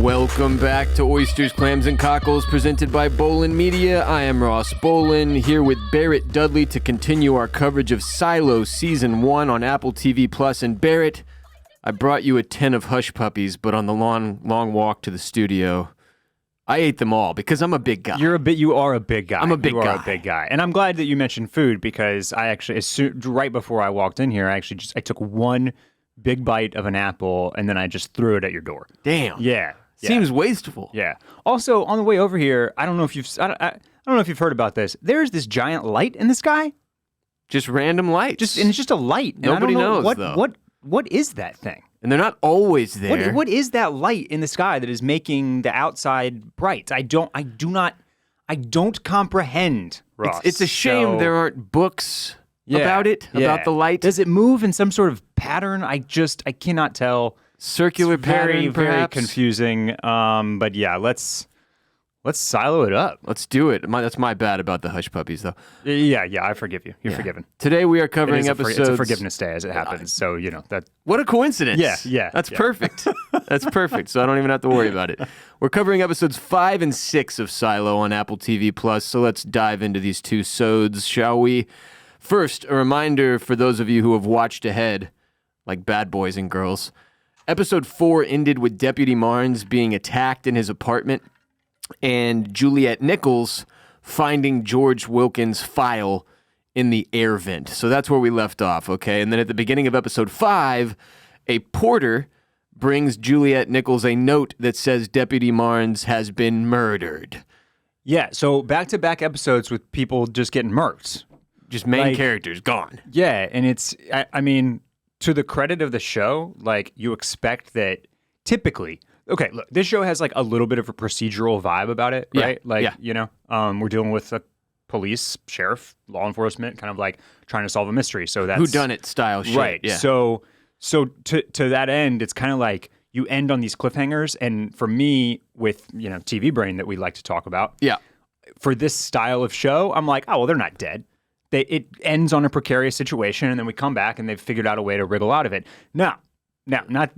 Welcome back to Oysters, Clams, and Cockles, presented by Bolin Media. I am Ross Bolin, here with Barrett Dudley to continue our coverage of Silo Season 1 on Apple TV+. And Barrett, I brought you a 10 of Hush Puppies, but on the long walk to the studio, I ate them all because I'm a big guy. You are a big guy. I'm a big guy. You are a big guy. And I'm glad that you mentioned food because I actually, right before I walked in here, I took one big bite of an apple and then I just threw it at your door. Damn. Yeah. Seems wasteful. Yeah. Also, on the way over here, I don't know if you've heard about this. There's this giant light in the sky. Just random lights. And it's just a light. And Nobody I don't know knows, what is that thing? And they're not always there. What is that light in the sky that is making the outside bright? I don't comprehend, Ross. It's a shame there aren't books about it, about the light. Does it move in some sort of pattern? I cannot tell. Circular pattern, very perhaps? confusing. But yeah, let's silo it up. Let's do it. That's my bad about the Hush Puppies, though. Yeah, I forgive you. You're forgiven. Today we are covering episodes. It's a forgiveness day as it happens. So that. What a coincidence! Yeah. That's perfect. That's perfect. So I don't even have to worry about it. We're covering episodes 5 and 6 of Silo on Apple TV+. So let's dive into these two sods, shall we? First, a reminder for those of you who have watched ahead, like bad boys and girls. Episode 4 ended with Deputy Marnes being attacked in his apartment and Juliet Nichols finding George Wilkins' file in the air vent. So that's where we left off, okay? And then at the beginning of episode 5, a porter brings Juliet Nichols a note that says Deputy Marnes has been murdered. Yeah, so back-to-back episodes with people just getting murked. Just main characters gone. Yeah, and it's, I mean, to the credit of the show, you expect that typically, okay, look, this show has a little bit of a procedural vibe about it, right? We're dealing with a police, sheriff, law enforcement, kind of trying to solve a mystery. So that's whodunit style shit. Right. Yeah. So to that end, it's kind of you end on these cliffhangers, and for me, with TV brain that we like to talk about, for this style of show, I'm like, oh well, they're not dead. It ends on a precarious situation, and then we come back, and they've figured out a way to wriggle out of it. No, not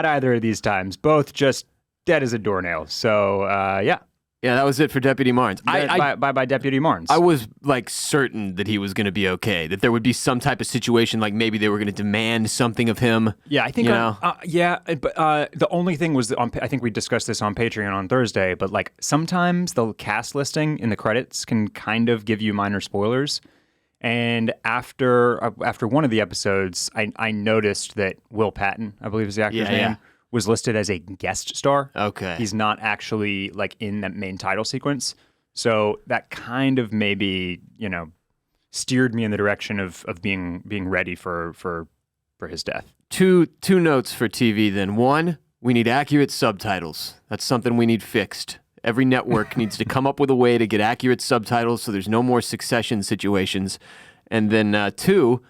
either of these times. Both just dead as a doornail. So, yeah. Yeah, that was it for Deputy Marnes. Bye, Deputy Marnes. I was certain that he was going to be okay, that there would be some type of situation, maybe they were going to demand something of him. Yeah, I think. But the only thing was, I think we discussed this on Patreon on Thursday. But sometimes the cast listing in the credits can kind of give you minor spoilers. And after one of the episodes, I noticed that Will Patton, I believe is the actor's name, was listed as a guest star. Okay. He's not actually in that main title sequence. So that kind of maybe, steered me in the direction of being ready for his death. Two notes for TV then. One, we need accurate subtitles. That's something we need fixed. Every network needs to come up with a way to get accurate subtitles so there's no more Succession situations. And then 2,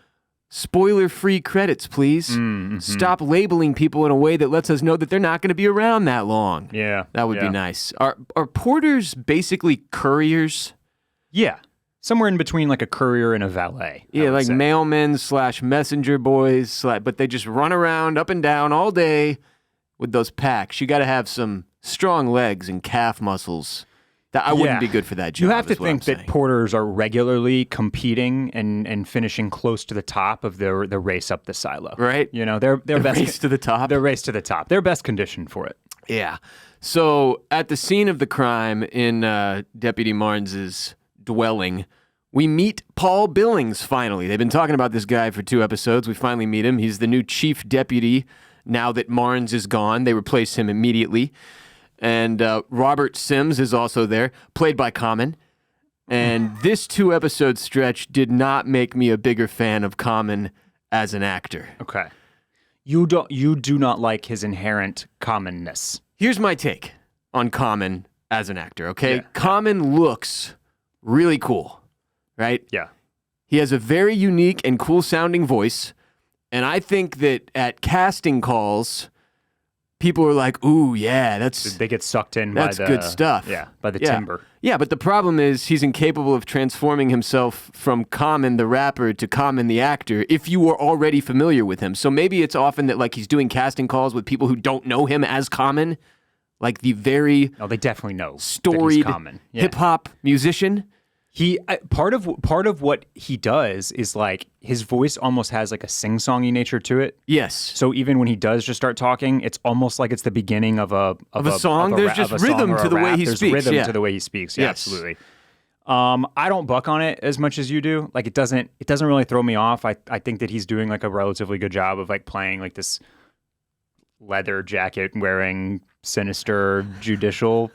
spoiler-free credits, please. Mm-hmm. Stop labeling people in a way that lets us know that they're not going to be around that long. Yeah. That would be nice. Are porters basically couriers? Yeah. Somewhere in between a courier and a valet. Yeah, mailmen / messenger boys, but they just run around up and down all day with those packs. You got to have some strong legs and calf muscles. I wouldn't be good for that job. You have to think that porters are regularly competing and finishing close to the top of the race up the silo. Right. They're best race to the top. They're race to the top. They're best conditioned for it. Yeah. So at the scene of the crime in Deputy Marnes' dwelling, we meet Paul Billings finally. They've been talking about this guy for 2 episodes. We finally meet him. He's the new chief deputy. Now that Marnes is gone, they replace him immediately. And Robert Sims is also there, played by Common. And this 2-episode stretch did not make me a bigger fan of Common as an actor. Okay. You do not like his inherent commonness. Here's my take on Common as an actor, okay? Yeah. Common looks really cool, right? Yeah. He has a very unique and cool-sounding voice. And I think that at casting calls, people are like, ooh, yeah, they get sucked in by the good stuff. Yeah, by the timbre. Yeah, but the problem is he's incapable of transforming himself from Common the rapper to Common the actor if you were already familiar with him. So maybe it's often that he's doing casting calls with people who don't know him as Common, like the very they definitely know storied Yeah. hip hop musician. Part of what he does is like his voice almost has like a sing-songy nature to it. Yes. So even when he does just start talking, it's almost like it's the beginning of a song. There's just rhythm to the way he speaks. There's rhythm to the way he speaks. Yeah, yes. Absolutely. I don't buck on it as much as you do. Like it doesn't really throw me off. I think that he's doing like a relatively good job of like playing like this leather jacket wearing sinister judicial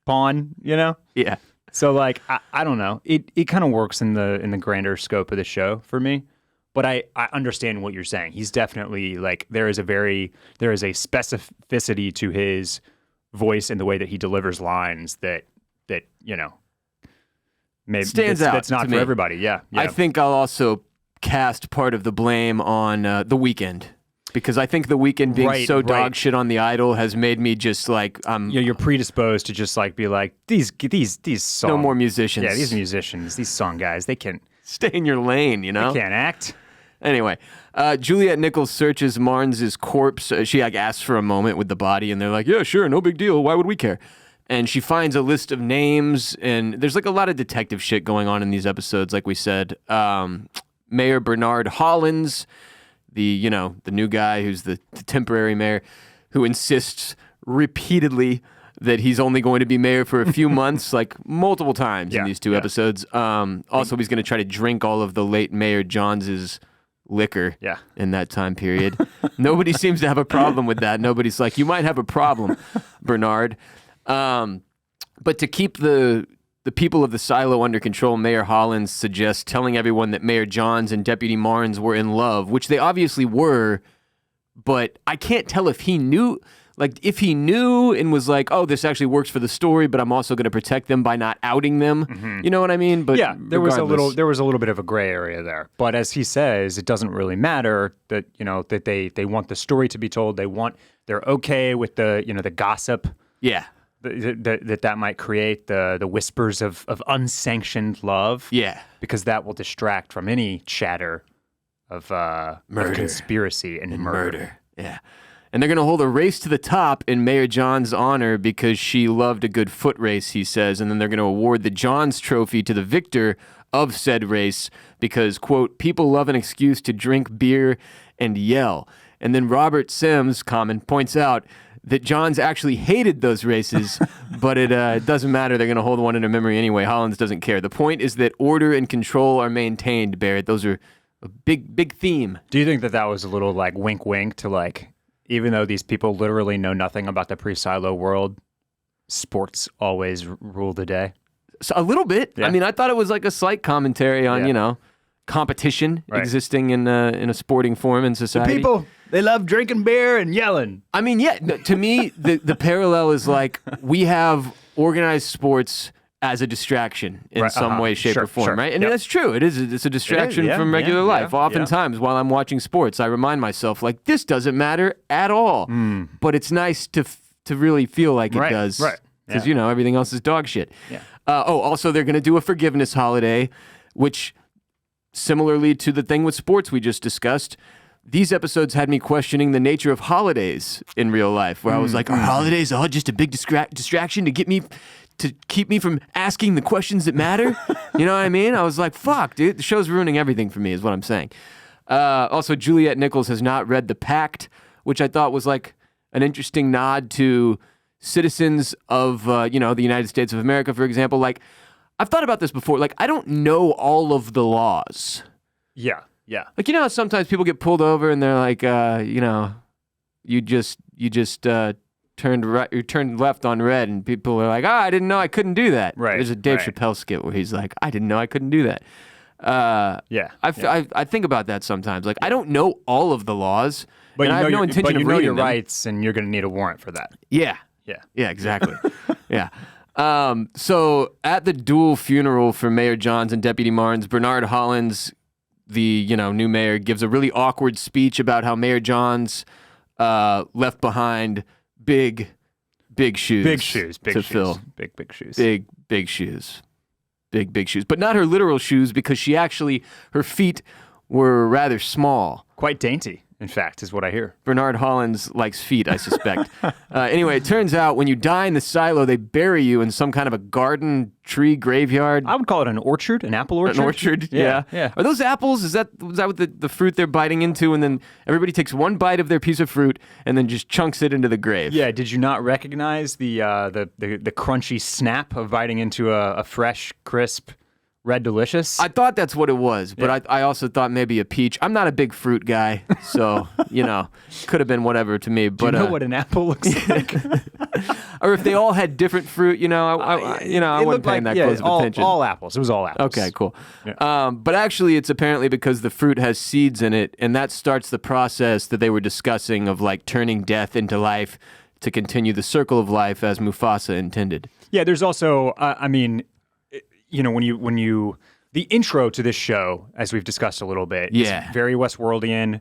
pawn, you know? Yeah. So like I don't know. It kind of works in the grander scope of the show for me. But I understand what you're saying. He's definitely like there is a specificity to his voice and the way that he delivers lines that you know maybe stands out. That's not for everybody. Yeah. I think I'll also cast part of the blame on The Weeknd. Because I think The Weeknd being dog shit on The Idol has made me just like you're predisposed to just like be like these songs. No more musicians. Yeah, these musicians, these song guys, they can stay in your lane, you know? They can't act. Anyway, Juliette Nichols searches Marnes' corpse. She like asks for a moment with the body, and they're like, "Yeah, sure, no big deal. Why would we care?" And she finds a list of names, and there's like a lot of detective shit going on in these episodes, like we said. Mayor Bernard Hollins, the new guy who's the temporary mayor, who insists repeatedly that he's only going to be mayor for a few months, like multiple times in these two episodes. Also, he's going to try to drink all of the late Mayor Johns' liquor in that time period. Nobody seems to have a problem with that. Nobody's like, you might have a problem, Bernard. But to keep the people of the silo under control, Mayor Hollins suggests telling everyone that Mayor Johns and Deputy Marnes were in love, which they obviously were, but I can't tell if he knew. Like, if he knew and was like, oh, this actually works for the story, but I'm also going to protect them by not outing them. Mm-hmm. You know what I mean? But yeah, there was a little bit of a gray area there. But as he says, it doesn't really matter that, that they want the story to be told. They're okay with the gossip. Yeah. That might create the whispers of unsanctioned love. Yeah. Because that will distract from any chatter of murder, of conspiracy and murder. Yeah. And they're going to hold a race to the top in Mayor John's honor because she loved a good foot race, he says. And then they're going to award the Johns Trophy to the victor of said race because, quote, people love an excuse to drink beer and yell. And then Robert Sims, points out that Johns actually hated those races, but it doesn't matter. They're going to hold one in her memory anyway. Hollins doesn't care. The point is that order and control are maintained, Barrett. Those are a big theme. Do you think that was a little like wink to like, even though these people literally know nothing about the pre-silo world, sports always rule the day? So, a little bit. Yeah. I mean, I thought it was like a slight commentary on, competition existing in a sporting form in society. The people, they love drinking beer and yelling. I mean, yeah, to me, the parallel is like we have organized sports as a distraction in some way, shape, or form, right? And that's true. It's a distraction from regular life. Oftentimes, while I'm watching sports, I remind myself, like, this doesn't matter at all. But it's nice to really feel like it does. Right. Because, everything else is dog shit. Yeah. Also, they're going to do a forgiveness holiday, which, similarly to the thing with sports we just discussed, these episodes had me questioning the nature of holidays in real life, where I was like, are holidays all just a big distraction to keep me from asking the questions that matter? You know what I mean? I was like, fuck, dude, the show's ruining everything for me is what I'm saying. Also, Juliette Nichols has not read The Pact, which I thought was like an interesting nod to citizens of, the United States of America, for example. Like, I've thought about this before. Like, I don't know all of the laws. Yeah. Yeah. Like, how sometimes people get pulled over and they're like, you just turned left on red, and people are like, I didn't know I couldn't do that. Right. There's a Dave Chappelle skit where he's like, I didn't know I couldn't do that. I think about that sometimes. Like, I don't know all of the laws, but I have no intention of reading them. But you know your rights, and you're going to need a warrant for that. Yeah. Yeah, exactly. Yeah. So at the dual funeral for Mayor Johns and Deputy Marnes, Bernard Hollins, the new mayor, gives a really awkward speech about how Mayor Johns left behind big shoes to fill. Big shoes. Big shoes. Big shoes. But not her literal shoes, because her feet were rather small. Quite dainty. in fact, is what I hear. Bernard Hollins likes feet, I suspect. Anyway, it turns out when you die in the silo, they bury you in some kind of a garden tree graveyard. I would call it an orchard, an apple orchard. An orchard, yeah. Are those apples? Is that what the fruit they're biting into? And then everybody takes one bite of their piece of fruit and then just chunks it into the grave. Yeah. Did you not recognize the crunchy snap of biting into a fresh, crisp Red Delicious? I thought that's what it was, but I also thought maybe a peach. I'm not a big fruit guy, so, could have been whatever to me. But, do you know what an apple looks like? Or if they all had different fruit, I wasn't paying that close of attention. All apples. It was all apples. Okay, cool. Yeah. But actually, it's apparently because the fruit has seeds in it, and that starts the process that they were discussing of, like, turning death into life to continue the circle of life as Mufasa intended. Yeah, there's also, when you the intro to this show, as we've discussed a little bit, is very Westworldian.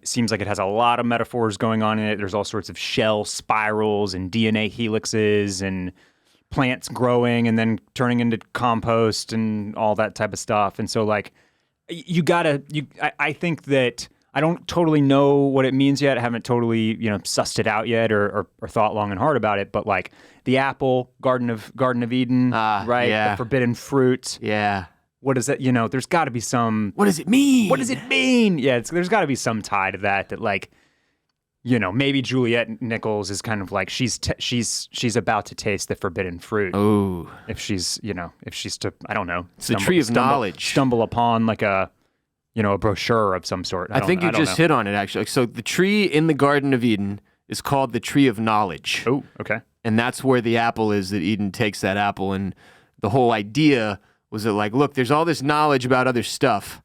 Seems like it has a lot of metaphors going on in it. There's all sorts of shell spirals and DNA helixes and plants growing and then turning into compost and all that type of stuff. And so, like, I think that I don't totally know what it means yet. I haven't totally, sussed it out yet or thought long and hard about it. But, like, the apple, Garden of Eden, right? Yeah. The forbidden fruit. Yeah. What is that? There's got to be some... What does it mean? What does it mean? Yeah, there's got to be some tie to that, like, maybe Juliette Nichols is kind of like she's about to taste the forbidden fruit. Oh. If she's to, I don't know. It's the tree of knowledge. Stumble upon, like, a brochure of some sort. I think you just hit on it, actually. So the tree in the Garden of Eden is called the tree of knowledge. Oh, okay. And that's where the apple is, that Eden takes that apple. And the whole idea was that, like, look, there's all this knowledge about other stuff,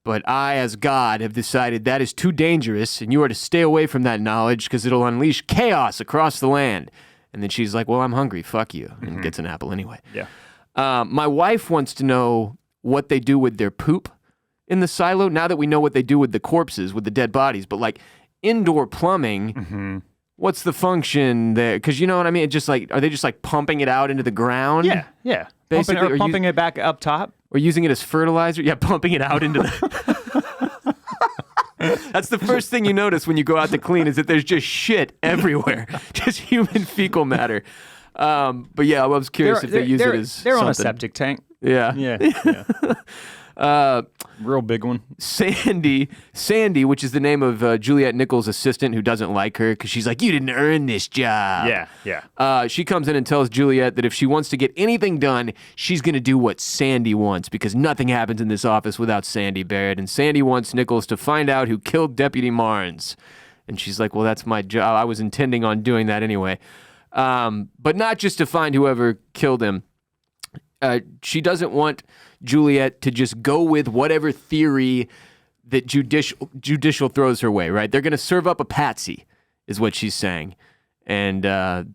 but I, as God, have decided that is too dangerous, and you are to stay away from that knowledge because it'll unleash chaos across the land. And then she's like, well, I'm hungry. Fuck you. And gets an apple anyway. Yeah. My wife wants to know what they do with their poop in the silo, now that we know what they do with the corpses, with the dead bodies. But, like, indoor plumbing, what's the function there? Because you know what I mean? It's just like, are they just, like, pumping it out into the ground? Yeah. Basically, pumping it back up top? Or using it as fertilizer? Yeah, pumping it out into the... That's the first thing you notice when you go out to clean, is that there's just shit everywhere. Just human fecal matter. But yeah, I was curious if they use it as They're something. On a septic tank. Yeah. Real big one. Sandy, which is the name of Juliette Nichols' assistant, who doesn't like her because she's like, you didn't earn this job. Yeah. She comes in and tells Juliette that if she wants to get anything done, she's going to do what Sandy wants, because nothing happens in this office without Sandy Barrett. And Sandy wants Nichols to find out who killed Deputy Marnes. And she's like, well, that's my job. I was intending on doing that anyway. But not just to find whoever killed him. She doesn't want Juliette to just go with whatever theory that judicial throws her way, right? They're going to serve up a patsy, is what she's saying. And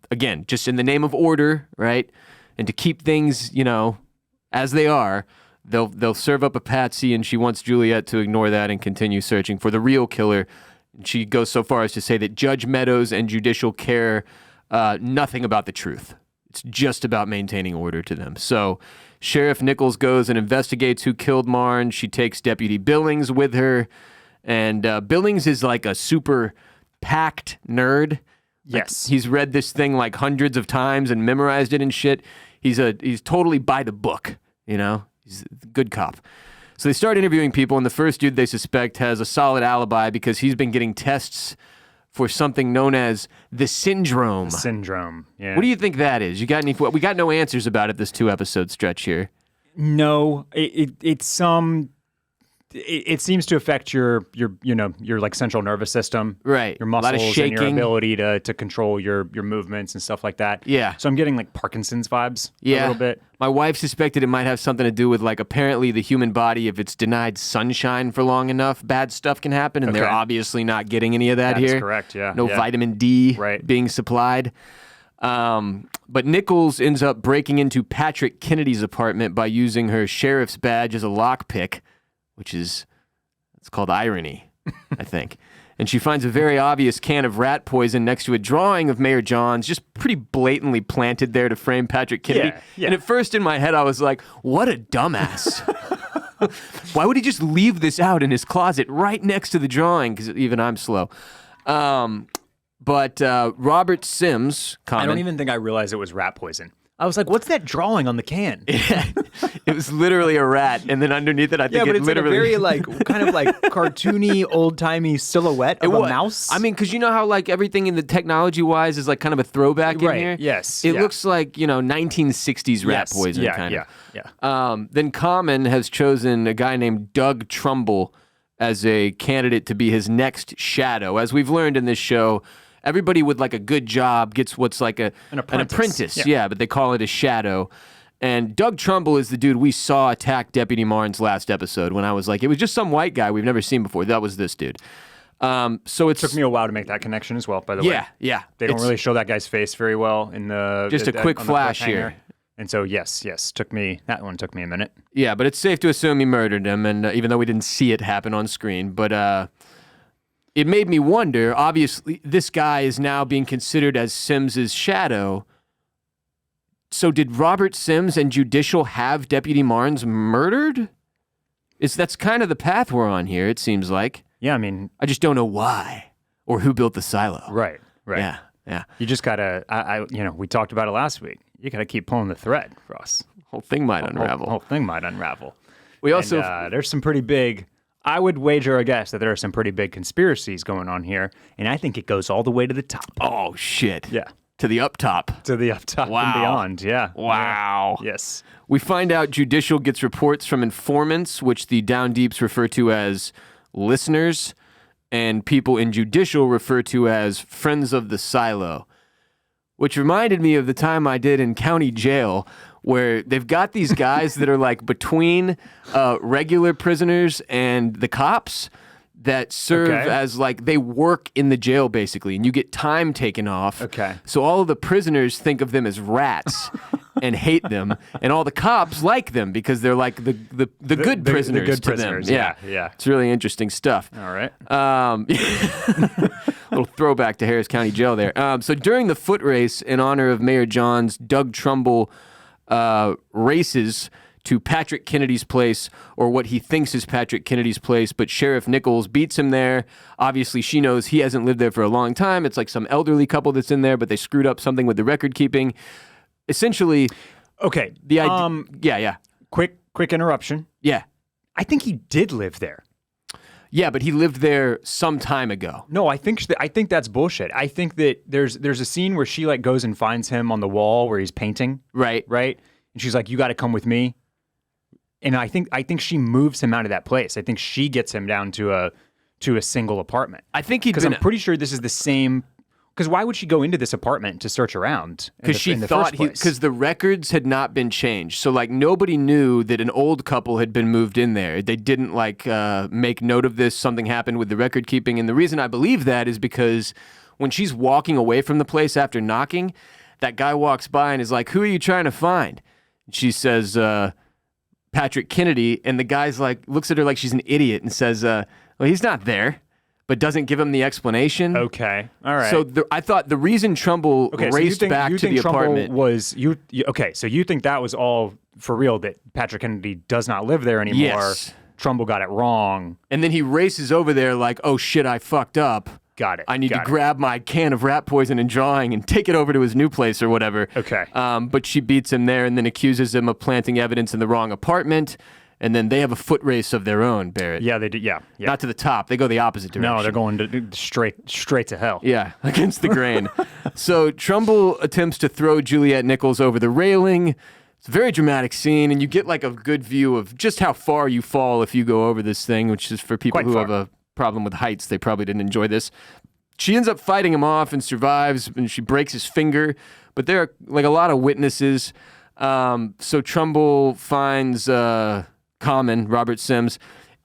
again, just in the name of order, right? And to keep things, as they are, they'll serve up a patsy, and she wants Juliette to ignore that and continue searching for the real killer. And she goes so far as to say that Judge Meadows and judicial care nothing about the truth. It's just about maintaining order to them. So Sheriff Nichols goes and investigates who killed Marnes. She takes Deputy Billings with her. And Billings is like a super pact nerd. Yes. Like, he's read this thing like hundreds of times and memorized it and shit. He's totally by the book, He's a good cop. So they start interviewing people, and the first dude they suspect has a solid alibi because he's been getting tests for something known as the syndrome. Yeah. What do you think that is? You got any? We got no answers about it this 2-episode stretch here. No, it's some. It seems to affect your like central nervous system, right? Your muscles, a lot of shaking, and your ability to control your movements and stuff like that. Yeah. So I'm getting like Parkinson's vibes a little bit. My wife suspected it might have something to do with, like, apparently the human body, if it's denied sunshine for long enough, bad stuff can happen, and they're obviously not getting any of that here. That's correct. Yeah. No vitamin D being supplied. But Nichols ends up breaking into Patrick Kennedy's apartment by using her sheriff's badge as a lockpick, which is, it's called irony, I think. And she finds a very obvious can of rat poison next to a drawing of Mayor Johns, just pretty blatantly planted there to frame Patrick Kennedy. Yeah. And at first in my head, I was like, what a dumbass. Why would he just leave this out in his closet right next to the drawing? Because even I'm slow. But Robert Sims comment. I don't even think I realized it was rat poison. I was like, what's that drawing on the can? It was literally a rat, and then underneath it, I think it's literally... like a very kind of cartoony, old-timey silhouette of a mouse. I mean, because you know how everything in the technology-wise is kind of a throwback in here? Yes. It looks like, 1960s rat poison kind of. Yeah. Then Common has chosen a guy named Doug Trumbull as a candidate to be his next shadow. As we've learned in this show, everybody with a good job gets what's an apprentice. Yeah, but they call it a shadow. And Doug Trumbull is the dude we saw attack Deputy Marnes last episode when I was like, it was just some white guy we've never seen before. That was this dude. So it took me a while to make that connection as well, by the way. Yeah. They don't really show that guy's face very well in the... Just a quick flash here. And so, yes, that one took me a minute. Yeah, but it's safe to assume he murdered him, and even though we didn't see it happen on screen. But it made me wonder, obviously, this guy is now being considered as Sims's shadow. So did Robert Sims and Judicial have Deputy Marnes murdered? That's kind of the path we're on here, it seems like. Yeah, I mean... I just don't know why or who built the silo. Right. Yeah. You just gotta, we talked about it last week. You gotta keep pulling the thread, Ross. Whole thing might unravel. Whole thing might unravel. We also... there's some pretty big... I would wager a guess that there are some pretty big conspiracies going on here, and I think it goes all the way to the top. Oh, shit. Yeah. To the up top. To the up top and beyond, yeah. Wow. Yeah. Yes. We find out Judicial gets reports from informants, which the Down Deeps refer to as listeners, and people in Judicial refer to as friends of the silo, which reminded me of the time I did in county jail, where they've got these guys that are between regular prisoners and the cops that serve as they work in the jail basically, and you get time taken off. Okay. So all of the prisoners think of them as rats and hate them, and all the cops like them because they're the good prisoners. The good to prisoners. them. Yeah. It's really interesting stuff. All right. Little throwback to Harris County Jail there. So during the foot race in honor of Mayor Johns, Doug Trumbull races to Patrick Kennedy's place, or what he thinks is Patrick Kennedy's place, but Sheriff Nichols beats him there. Obviously, she knows he hasn't lived there for a long time. It's some elderly couple that's in there, but they screwed up something with the record keeping. Essentially, okay. The idea. Yeah. Quick interruption. Yeah. I think he did live there. Yeah, but he lived there some time ago. No, I think that's bullshit. I think that there's a scene where she goes and finds him on the wall where he's painting. Right. And she's like, "You got to come with me." And I think she moves him out of that place. I think she gets him down to a single apartment. I think because I'm pretty sure this is the same. Because why would she go into this apartment to search around? Because she thought because the records had not been changed, so nobody knew that an old couple had been moved in there. They didn't make note of this. Something happened with the record keeping, and the reason I believe that is because when she's walking away from the place after knocking, that guy walks by and is like, "Who are you trying to find?" And she says, Patrick Kennedy, and the guy's looks at her like she's an idiot and says, "Well, he's not there," but doesn't give him the explanation. Okay, all right. So I thought the reason Trumbull raced back to the apartment was okay. So you think that was all for real? That Patrick Kennedy does not live there anymore? Yes. Trumbull got it wrong, and then he races over there "Oh shit, I fucked up." Got it. I need to grab my can of rat poison and drawing and take it over to his new place or whatever. Okay. But she beats him there and then accuses him of planting evidence in the wrong apartment. And then they have a foot race of their own, Barrett. Yeah, they do. Yeah. Not to the top. They go the opposite direction. No, they're going straight to hell. Yeah, against the grain. So Trumbull attempts to throw Juliet Nichols over the railing. It's a very dramatic scene, and you get a good view of just how far you fall if you go over this thing, which is for people who have a problem with heights. They probably didn't enjoy this. She ends up fighting him off and survives, and she breaks his finger. But there are a lot of witnesses. So Trumbull finds Robert Sims,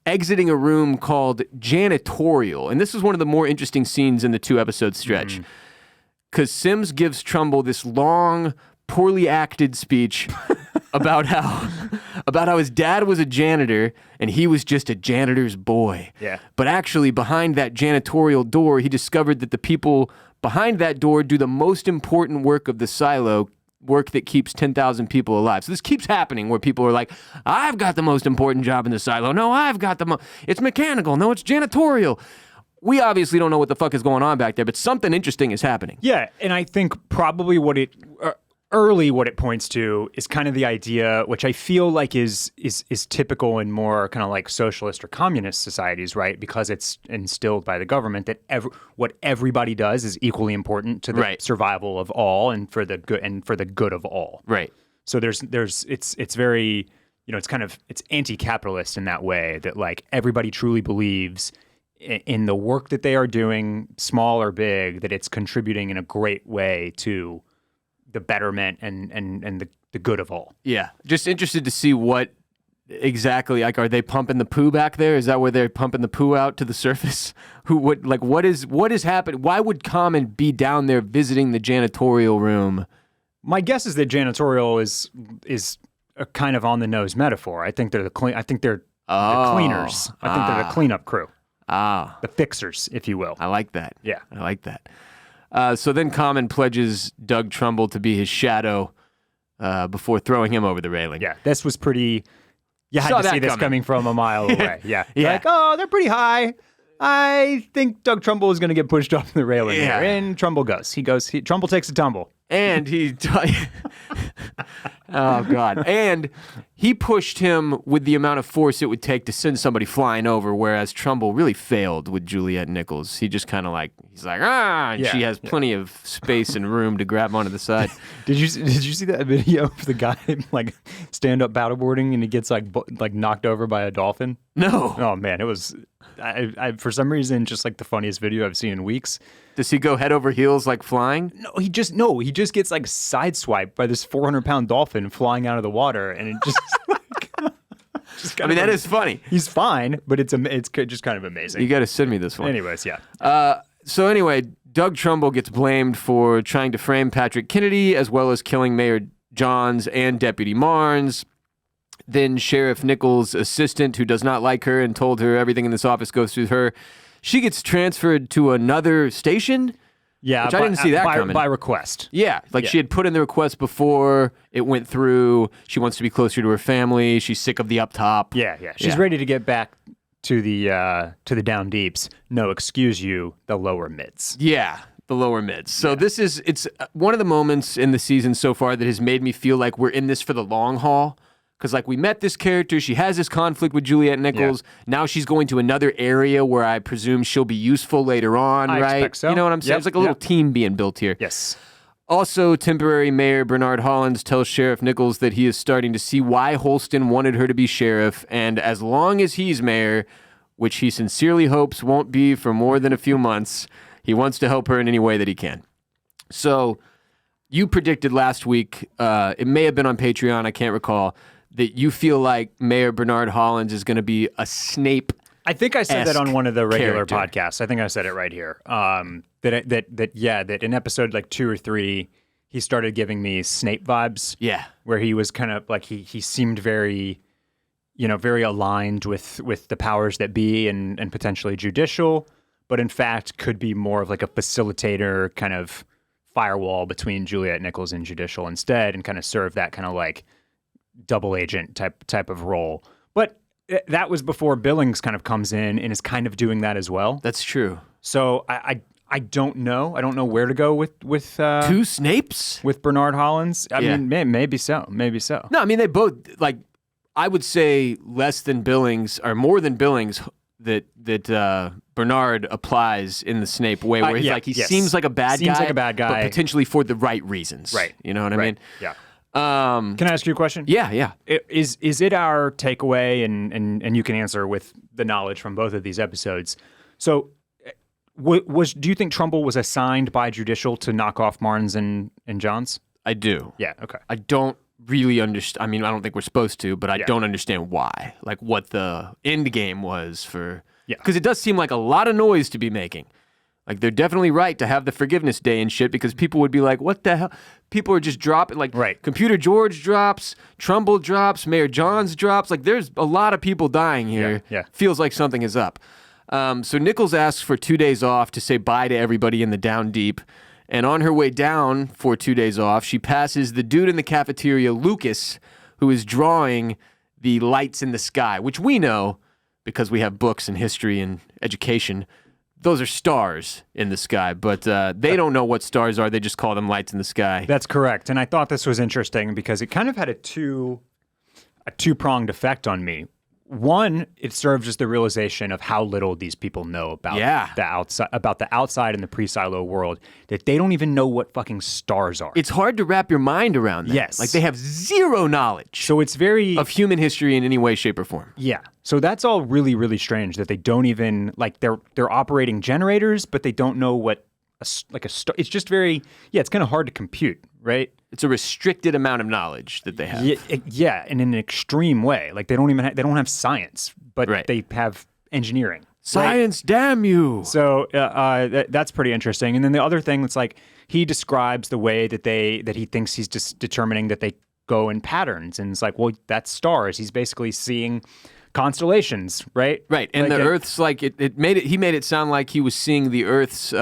exiting a room called Janitorial. And this is one of the more interesting scenes in the 2-episode stretch. Because Sims gives Trumbull this long, poorly acted speech about how his dad was a janitor and he was just a janitor's boy. Yeah. But actually, behind that janitorial door, he discovered that the people behind that door do the most important work of the silo, work that keeps 10,000 people alive. So this keeps happening where people are like, I've got the most important job in the silo. No, I've got it's mechanical. No, it's janitorial. We obviously don't know what the fuck is going on back there, but something interesting is happening. Yeah, and I think probably what it points to is kind of the idea, which I feel like is typical in more kind of like socialist or communist societies, right? Because it's instilled by the government that what everybody does is equally important to the survival of all and for the good of all. Right. So it's very, it's anti-capitalist in that way, that like everybody truly believes in the work that they are doing, small or big, that it's contributing in a great way to the betterment and the good of all. Yeah. Just interested to see what exactly, like, are they pumping the poo back there? Is that where they're pumping the poo out to the surface? What is happening? Why would Common be down there visiting the janitorial room? My guess is that janitorial is a kind of on the nose metaphor. I think they're the cleaners. I think they're the cleanup crew. The fixers, if you will. I like that. Yeah. I like that. So then Common pledges Doug Trumbull to be his shadow before throwing him over the railing. Yeah, this was pretty... You had to see this coming from a mile away. Yeah. Yeah. Like, oh, they're pretty high. I think Doug Trumbull is going to get pushed off the railing here. And Trumbull goes. Trumbull takes a tumble. And oh, God. And he pushed him with the amount of force it would take to send somebody flying over, whereas Trumbull really failed with Juliette Nichols. He just kind of and she has plenty of space and room to grab onto the side. Did you see that video of the guy like stand-up paddleboarding and he gets like knocked over by a dolphin? No. Oh, man, it was... I for some reason, just like the funniest video I've seen in weeks. Does he go head over heels like flying? No, he just gets like sideswiped by this 400-pound dolphin flying out of the water, and it just. That is funny. He's fine, but it's just kind of amazing. You got to send me this one. Anyways, yeah. So anyway, Doug Trumbull gets blamed for trying to frame Patrick Kennedy as well as killing Mayor Johns and Deputy Marnes. Then Sheriff Nichols' assistant, who does not like her and told her everything in this office goes through her, she gets transferred to another station. Yeah, which I didn't see that coming. By request. Yeah, she had put in the request before it went through. She wants to be closer to her family. She's sick of the up top. Yeah. She's ready to get back to the down deeps. No, excuse you, the lower mids. Yeah. The lower mids. So it's one of the moments in the season so far that has made me feel like we're in this for the long haul. Because, we met this character. She has this conflict with Juliette Nichols. Yeah. Now she's going to another area where I presume she'll be useful later on, right? I expect so. You know what I'm saying? It's like a little team being built here. Yes. Also, temporary Mayor Bernard Hollins tells Sheriff Nichols that he is starting to see why Holston wanted her to be sheriff, and as long as he's mayor, which he sincerely hopes won't be for more than a few months, he wants to help her in any way that he can. So, you predicted last week, it may have been on Patreon, I can't recall, that you feel like Mayor Bernard Hollins is going to be a Snape. I think I said that on one of the regular podcasts. I think I said it right here. That in episode like 2 or 3, he started giving me Snape vibes. Yeah, where he was kind of like he seemed very, very aligned with the powers that be and potentially judicial, but in fact could be more of like a facilitator kind of firewall between Juliette Nichols and judicial instead, and kind of serve that kind of like double agent type of role. But that was before Billings kind of comes in and is kind of doing that as well. That's true. So I don't know. I don't know where to go with two Snapes with Bernard Hollins. I mean, maybe so. No, I mean they both I would say less than Billings or more than Billings that Bernard applies in the Snape way, where he's seems like a bad guy, but potentially for the right reasons. Right. You know what I mean? Yeah. Can I ask you a question? Yeah. Is it our takeaway, and you can answer with the knowledge from both of these episodes? So, do you think Trumbull was assigned by judicial to knock off Marnes and Johns? I do. Yeah. Okay. I don't really understand. I mean, I don't think we're supposed to, but I don't understand why. Like what the end game was for. Yeah. Because it does seem like a lot of noise to be making. Like, they're definitely right to have the forgiveness day and shit, because people would be like, what the hell? People are just dropping, Computer George drops, Trumbull drops, Mayor Johns drops. Like, there's a lot of people dying here. Yeah. Feels like something is up. So Nichols asks for 2 days off to say bye to everybody in the down deep. And on her way down for 2 days off, she passes the dude in the cafeteria, Lucas, who is drawing the lights in the sky, which we know, because we have books and history and education, those are stars in the sky. But they don't know what stars are. They just call them lights in the sky. That's correct. And I thought this was interesting because it kind of had a two-pronged effect on me. One, it serves as the realization of how little these people know about the outside and the pre-Silo world, that they don't even know what fucking stars are. It's hard to wrap your mind around that. Yes. Like, they have zero knowledge So it's very of human history in any way, shape, or form. Yeah. So that's all really, really strange that they don't even, like, they're operating generators, but they don't know what a star. It's just very, it's kind of hard to compute, right? It's a restricted amount of knowledge that they have. Yeah, and in an extreme way. Like, they don't have science, but they have engineering. Science, damn you. So that's pretty interesting. And then the other thing that's like, he describes the way that he thinks he's just determining that they go in patterns. And it's like, well, that's stars. He's basically seeing constellations, right? Right. And like the Earth's like, he made it sound like he was seeing the Earth's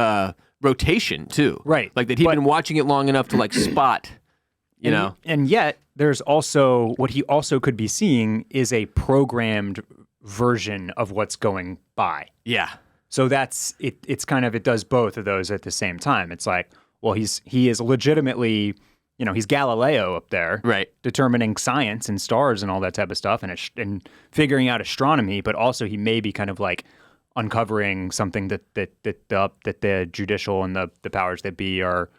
rotation too. Right. Like that he'd been watching it long enough to like spot, you know. And yet there's also, what he also could be seeing is a programmed version of what's going by. Yeah. So that's, it's kind of, it does both of those at the same time. It's like, well, he is legitimately, he's Galileo up there, right, determining science and stars and all that type of stuff, and figuring out astronomy. But also, he may be kind of like uncovering something that the judicial and the powers that be are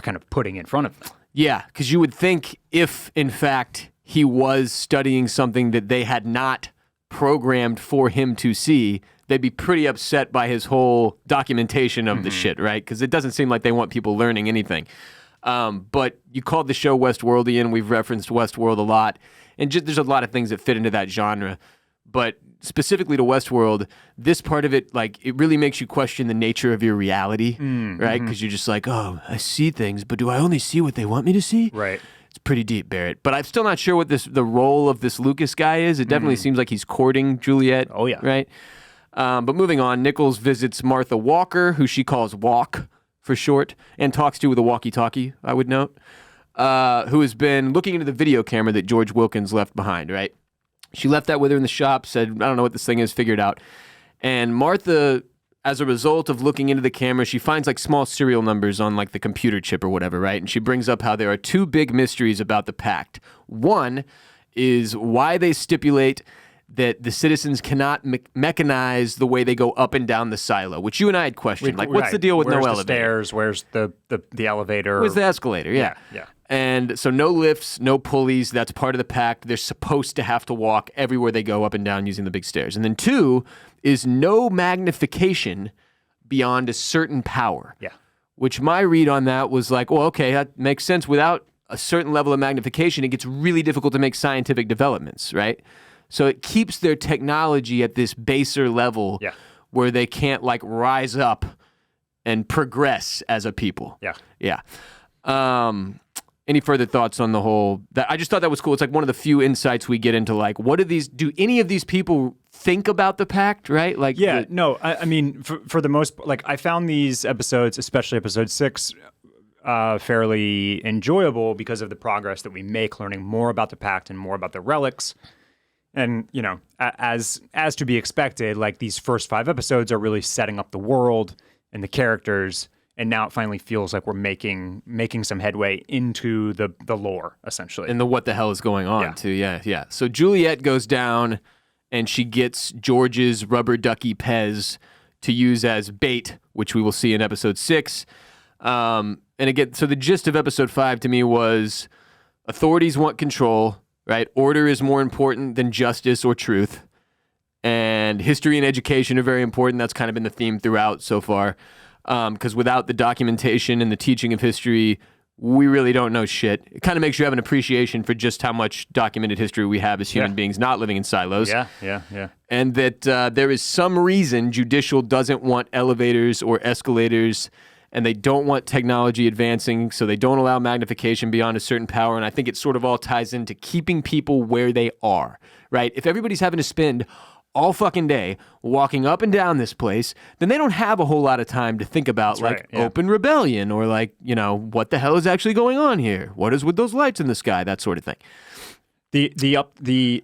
kind of putting in front of them. Yeah, because you would think if, in fact, he was studying something that they had not programmed for him to see, they'd be pretty upset by his whole documentation of the shit, right? Because it doesn't seem like they want people learning anything. But you called the show Westworldian. We've referenced Westworld a lot. And there's a lot of things that fit into that genre. But specifically to Westworld, this part of it, like, it really makes you question the nature of your reality, right? Because you're just like, oh, I see things, but do I only see what they want me to see? Right. It's pretty deep, Barrett. But I'm still not sure what the role of this Lucas guy is. It definitely seems like he's courting Juliet. Oh, yeah. Right? But moving on, Nichols visits Martha Walker, who she calls Walk for short, and talks to with a walkie-talkie, I would note, who has been looking into the video camera that George Wilkins left behind, right? She left that with her in the shop, said, I don't know what this thing is, figured out. And Martha, as a result of looking into the camera, she finds like small serial numbers on like the computer chip or whatever, right? And she brings up how there are two big mysteries about the pact. One is why they stipulate that the citizens cannot mechanize the way they go up and down the silo, which you and I had questioned. Like, what's the deal with no elevator? Where's the stairs? Where's the elevator? Where's the escalator? Yeah. And so no lifts, no pulleys. That's part of the pact. They're supposed to have to walk everywhere they go up and down using the big stairs. And then two is no magnification beyond a certain power. Yeah. Which my read on that was like, well, okay, that makes sense. Without a certain level of magnification, it gets really difficult to make scientific developments, right? So it keeps their technology at this baser level where they can't like rise up and progress as a people. Yeah. Any further thoughts on the whole? I just thought that was cool. It's like one of the few insights we get into like, do any of these people think about the pact, right? Like, I mean, for the most part, like I found these episodes, especially episode 6, fairly enjoyable because of the progress that we make, learning more about the pact and more about the relics. And, as to be expected, like these first 5 episodes are really setting up the world and the characters. And now it finally feels like we're making some headway into the lore, essentially. And the what the hell is going on, too. Yeah. So Juliet goes down, and she gets George's rubber ducky Pez to use as bait, which we will see in episode 6. And again, so the gist of episode 5 to me was authorities want control, right? Order is more important than justice or truth. And history and education are very important. That's kind of been the theme throughout so far. Because without the documentation and the teaching of history, we really don't know shit. It kind of makes you have an appreciation for just how much documented history we have as human beings not living in silos. Yeah. And that there is some reason judicial doesn't want elevators or escalators, and they don't want technology advancing, so they don't allow magnification beyond a certain power. And I think it sort of all ties into keeping people where they are, right? If everybody's having to spend all fucking day walking up and down this place, then they don't have a whole lot of time to think about open rebellion or what the hell is actually going on here? What is with those lights in the sky? That sort of thing. The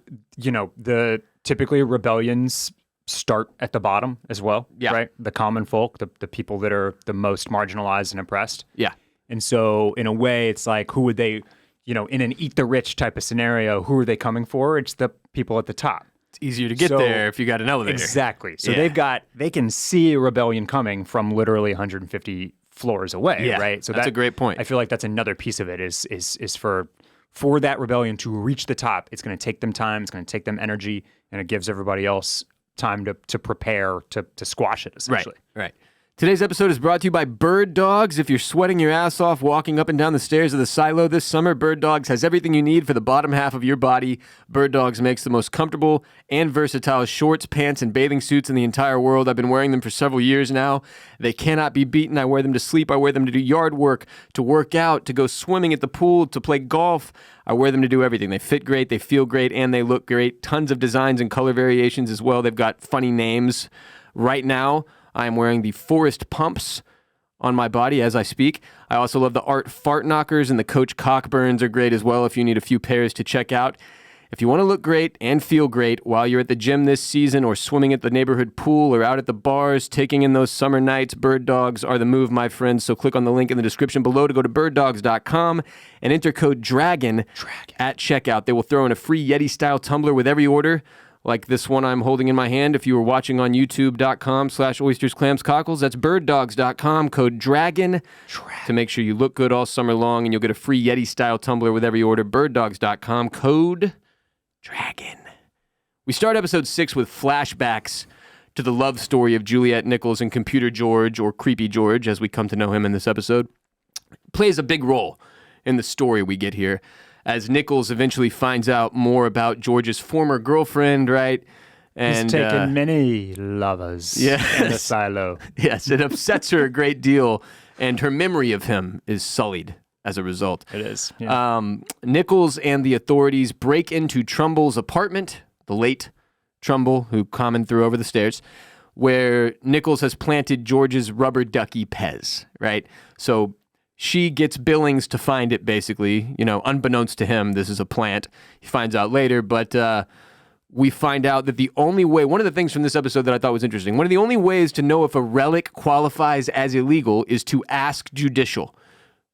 typically rebellions start at the bottom as well, right? The common folk, the people that are the most marginalized and oppressed. Yeah. And so in a way, it's like, who would they, in an eat the rich type of scenario, who are they coming for? It's the people at the top. It's easier to get there if you got an elevator. Exactly. So they can see a rebellion coming from literally 150 floors away, right? So that's a great point. I feel like that's another piece of it is for that rebellion to reach the top. It's going to take them time. It's going to take them energy, and it gives everybody else time to prepare to squash it, essentially. Right. Today's episode is brought to you by Bird Dogs. If you're sweating your ass off walking up and down the stairs of the silo this summer, Bird Dogs has everything you need for the bottom half of your body. Bird Dogs makes the most comfortable and versatile shorts, pants, and bathing suits in the entire world. I've been wearing them for several years now. They cannot be beaten. I wear them to sleep. I wear them to do yard work, to work out, to go swimming at the pool, to play golf. I wear them to do everything. They fit great, they feel great, and they look great. Tons of designs and color variations as well. They've got funny names. Right now, I am wearing the Forest Pumps on my body as I speak. I also love the Art Fart Knockers, and the Coach Cockburns are great as well if you need a few pairs to check out. If you want to look great and feel great while you're at the gym this season or swimming at the neighborhood pool or out at the bars, taking in those summer nights, Bird Dogs are the move, my friends. So click on the link in the description below to go to birddogs.com and enter code DRAGON at checkout. They will throw in a free Yeti-style tumbler with every order, like this one I'm holding in my hand. If you were watching on youtube.com/oystersclamscockles, that's birddogs.com, code DRAGON to make sure you look good all summer long, and you'll get a free Yeti-style tumbler with every order. Birddogs.com, code DRAGON. We start episode 6 with flashbacks to the love story of Juliet Nichols and Computer George, or Creepy George, as we come to know him in this episode. Plays a big role in the story we get here, as Nichols eventually finds out more about George's former girlfriend, right? And he's taken many lovers in the silo. Yes, it upsets her a great deal, and her memory of him is sullied as a result. It is. Yeah. Nichols and the authorities break into Trumbull's apartment, the late Trumbull, who Common threw over the stairs, where Nichols has planted George's rubber ducky Pez, right? So she gets Billings to find it, basically. Unbeknownst to him, this is a plant. He finds out later, but we find out that the only way, one of the things from this episode that I thought was interesting, one of the only ways to know if a relic qualifies as illegal is to ask judicial.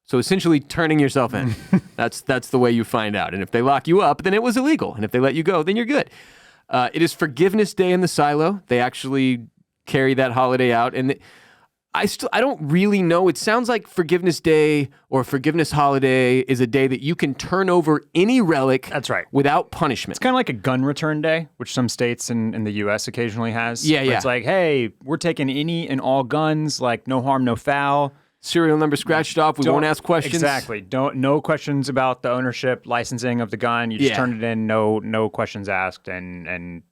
So essentially turning yourself in. That's the way you find out. And if they lock you up, then it was illegal. And if they let you go, then you're good. It is Forgiveness Day in the silo. They actually carry that holiday out. And I don't really know. It sounds like Forgiveness Day or Forgiveness Holiday is a day that you can turn over any relic. That's right. Without punishment. It's kind of like a gun return day, which some states in the U.S. occasionally has. Yeah. It's like, hey, we're taking any and all guns, like no harm, no foul. Serial number scratched off. We won't ask questions. Exactly. No questions about the ownership, licensing of the gun. You just turn it in. No questions asked, and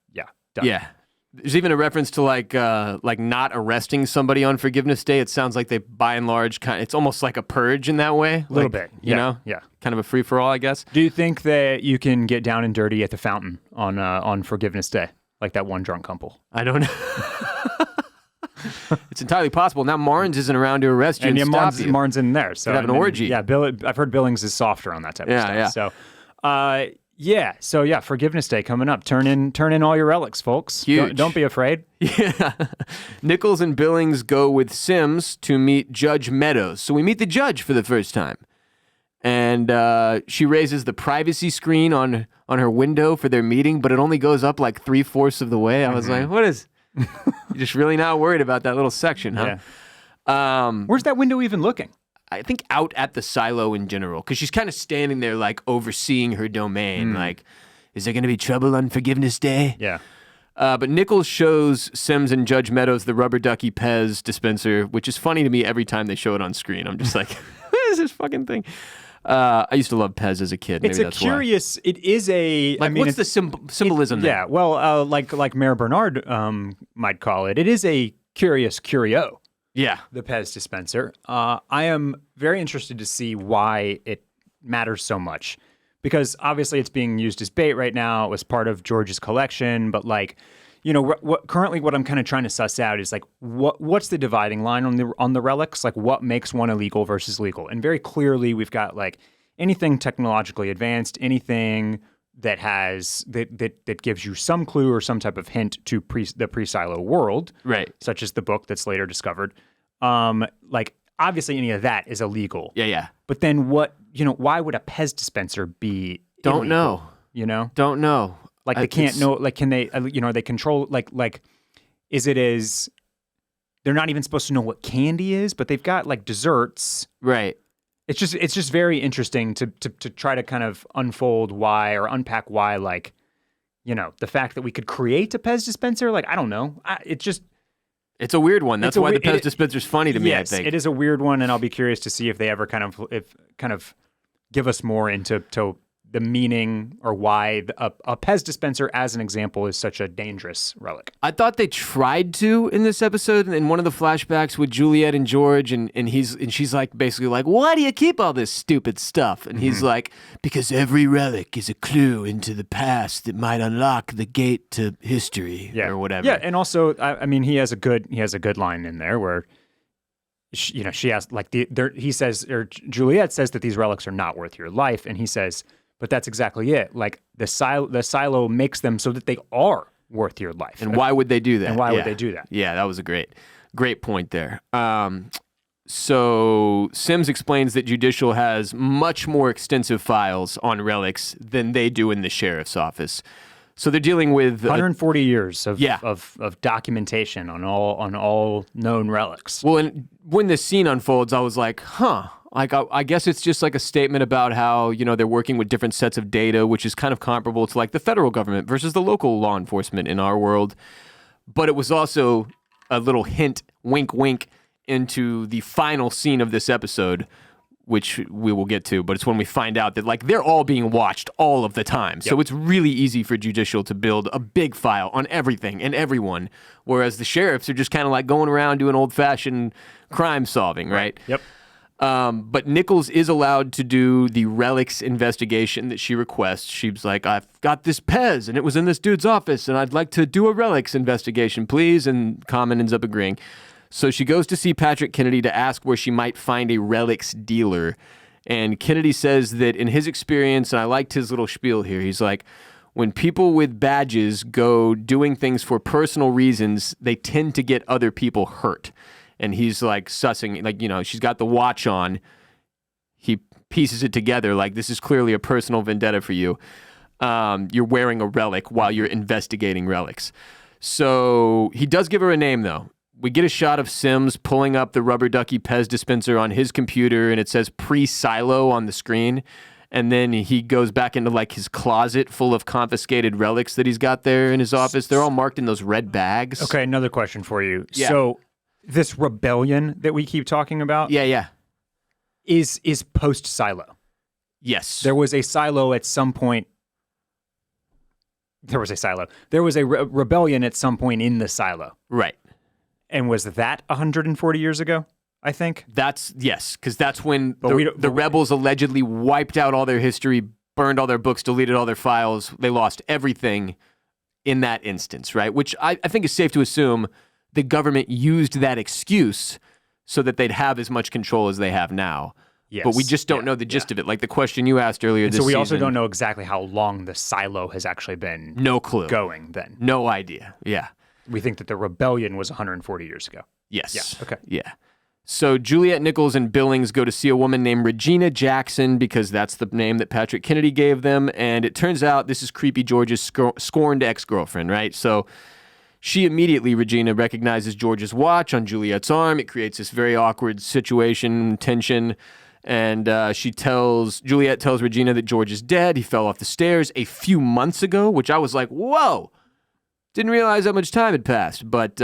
done. Yeah. There's even a reference to like not arresting somebody on Forgiveness Day. It sounds like they, by and large, it's almost like a purge in that way. A little bit, you know? Yeah. Kind of a free for all, I guess. Do you think that you can get down and dirty at the fountain on Forgiveness Day, like that one drunk couple? I don't know. It's entirely possible. Now Marnes isn't around to arrest you and stop you. Marnes in there, so have an orgy. Yeah, I've heard Billings is softer on that type of stuff. Yeah. So, Forgiveness Day coming up. Turn in all your relics, folks. Huge. Don't be afraid. Yeah. Nichols and Billings go with Sims to meet Judge Meadows. So we meet the judge for the first time. And she raises the privacy screen on her window for their meeting, but it only goes up like 3/4 of the way. I was like, what is... You're just really not worried about that little section, huh? Yeah. Where's that window even looking? I think out at the silo in general, because she's kind of standing there like overseeing her domain. Like, is there going to be trouble on Forgiveness Day? Yeah. But Nichols shows Sims and Judge Meadows the rubber ducky Pez dispenser, which is funny to me every time they show it on screen. I'm just like, what is this fucking thing? I used to love Pez as a kid. Maybe that's curious. Why. It is a. Like, what's the symbolism there? Yeah. Well, like Mayor Bernard might call it. It is a curious curio. Yeah. The Pez dispenser. I am very interested to see why it matters so much, because obviously it's being used as bait right now. It was part of George's collection, but currently what I'm kind of trying to suss out is like what's the dividing line on the relics? Like what makes one illegal versus legal? And very clearly we've got like anything technologically advanced, anything that has that gives you some clue or some type of hint to the pre-Silo world, right? Such as the book that's later discovered. Like obviously any of that is illegal. Yeah. But then why would a Pez dispenser be Don't illegal? know. Don't know. Like they can't know. Like can they? Are they control? Like is it as they're not even supposed to know what candy is, but they've got like desserts, right? It's just very interesting to try to kind of unfold why or unpack why, like, the fact that we could create a Pez dispenser. Like I don't know. It's a weird one. That's why the Pez dispenser's funny to me. Yes, I think it is a weird one, and I'll be curious to see if they ever kind of give us more into the meaning or why a Pez dispenser, as an example, is such a dangerous relic. I thought they tried to in this episode, in one of the flashbacks with Juliet and George, and she's like basically like, why do you keep all this stupid stuff? And he's like, because every relic is a clue into the past that might unlock the gate to history, or whatever. Yeah, and also, I mean, he has a good line in there where she has like he says, or Juliet says that these relics are not worth your life, and he says, but that's exactly it. Like the silo makes them so that they are worth your life. And why would they do that? And why would they do that? Yeah, that was a great point there. So Sims explains that Judicial has much more extensive files on relics than they do in the sheriff's office. So they're dealing with 140 years of documentation on all known relics. Well, and when this scene unfolds, I was like, Like, I guess it's just like a statement about how, they're working with different sets of data, which is kind of comparable to like the federal government versus the local law enforcement in our world. But it was also a little hint, wink, wink, into the final scene of this episode, which we will get to. But it's when we find out that like they're all being watched all of the time. Yep. So it's really easy for Judicial to build a big file on everything and everyone, whereas the sheriffs are just kind of like going around doing old-fashioned crime solving, right? Yep. But Nichols is allowed to do the relics investigation that she requests. She's like, I've got this Pez, and it was in this dude's office, and I'd like to do a relics investigation, please. And Common ends up agreeing. So she goes to see Patrick Kennedy to ask where she might find a relics dealer. And Kennedy says that in his experience, and I liked his little spiel here, he's like, when people with badges go doing things for personal reasons, they tend to get other people hurt. And he's like sussing, like, she's got the watch on. He pieces it together like, this is clearly a personal vendetta for you. You're wearing a relic while you're investigating relics. So he does give her a name, though. We get a shot of Sims pulling up the rubber ducky Pez dispenser on his computer, and it says pre-Silo on the screen. And then he goes back into like his closet full of confiscated relics that he's got there in his office. They're all marked in those red bags. Okay, another question for you. Yeah. So this rebellion that we keep talking about, is post Silo. Yes, there was a Silo at some point. There was a Silo. There was a rebellion at some point in the Silo, right? And was that 140 years ago? I think yes, because that's when the rebels allegedly wiped out all their history, burned all their books, deleted all their files. They lost everything in that instance, right? Which I think is safe to assume the government used that excuse so that they'd have as much control as they have now. Yes. But we just don't know the gist of it. Like the question you asked earlier and this so we season, also don't know exactly how long the Silo has actually been no clue. Going then. No idea. Yeah. We think that the rebellion was 140 years ago. Yes. Yeah. Okay. Yeah. So Juliet Nichols and Billings go to see a woman named Regina Jackson because that's the name that Patrick Kennedy gave them. And it turns out this is Creepy George's scorned ex-girlfriend, right? So she immediately, Regina, recognizes George's watch on Juliet's arm. It creates this very awkward situation, tension. And Juliet tells Regina that George is dead. He fell off the stairs a few months ago, which I was like, whoa, didn't realize how much time had passed. But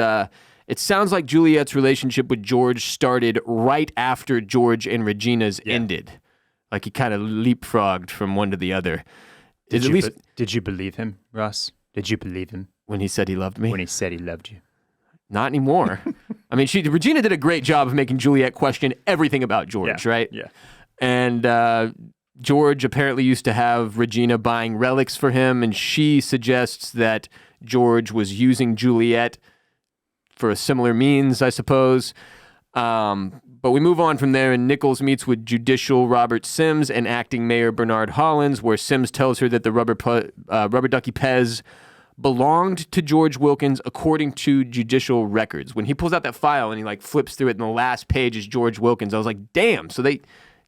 it sounds like Juliet's relationship with George started right after George and Regina's ended. Like he kind of leapfrogged from one to the other. Did you believe him, Russ? Did you believe him? When he said he loved me? When he said he loved you. Not anymore. I mean, Regina did a great job of making Juliet question everything about George, right? Yeah. And George apparently used to have Regina buying relics for him, and she suggests that George was using Juliet for a similar means, I suppose. But we move on from there, and Nichols meets with judicial Robert Sims and acting Mayor Bernard Hollins, where Sims tells her that the rubber ducky Pez belonged to George Wilkins according to judicial records. When he pulls out that file and he like flips through it, and the last page is George Wilkins, I was like, damn, so they